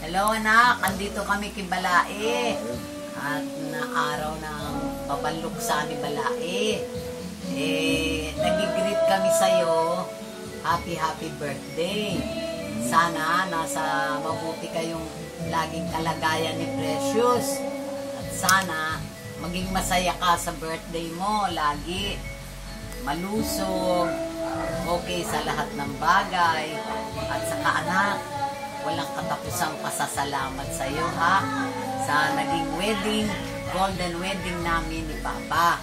Hello anak, andito kami kay Balae. At na araw ng pabaluksa ni Balae. Nag-greet kami sa'yo. Happy birthday. Sana nasa mabuti kayong laging kalagayan ni Precious. At sana maging masaya ka sa birthday mo lagi. Malusog, okay sa lahat ng bagay. At saka anak, walang katapusang pasasalamat sa iyo ha, sa naging wedding, golden wedding namin ni Papa.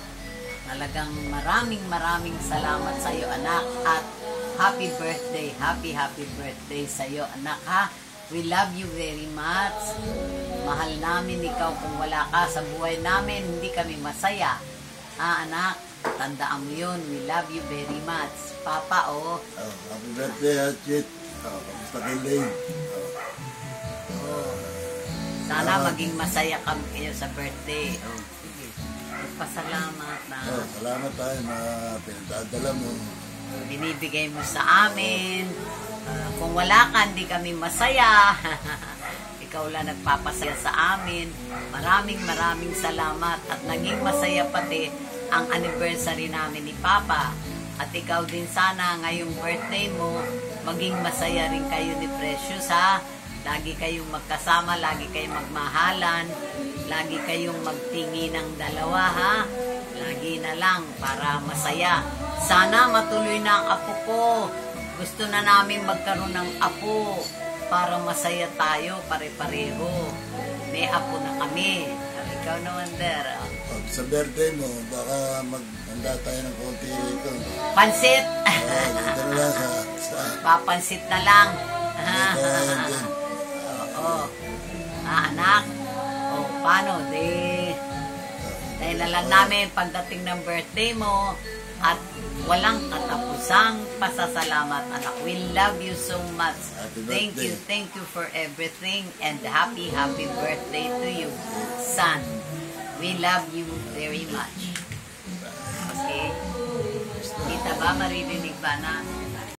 Talagang maraming salamat sa iyo anak, at happy birthday sa iyo anak ha. We love you very much. Mahal namin ikaw. Kung wala ka sa buhay namin, hindi kami masaya. Ha anak, tandaan mo yun. We love you very much. Papa happy birthday Hachit. Kamusta kay Lane? Sana maging masaya kami kayo sa birthday. Sige. Pasalamat na. Salamat tayo na pinagdadala mo. Binibigay mo sa amin. Kung wala ka, hindi kami masaya. Ikaw lang nagpapasaya sa amin. Maraming salamat. At naging masaya pati ang anniversary namin ni Papa. At ikaw din sana ngayong birthday mo, maging masaya rin kayo ni Precious ha. Lagi kayong magkasama, lagi kayong magmahalan, lagi kayong magtingi ng dalawa ha. Lagi na lang para masaya. Sana matuloy na ang apo ko. Gusto na namin magkaroon ng apo para masaya tayo pare-pareho. May apo na kami. Ikaw naman der. Sa birthday mo, baka maghanda tayo ng konti ito. Pansit! Dito na lang sa Papansit na lang. Anak. Paano? Dahil na lang namin pagdating ng birthday mo at walang katapusang pasasalamat anak. We love you so much. Thank you for everything, and happy birthday to you, son. We love you very much. Okay? Kita ba? Maririnig ba na?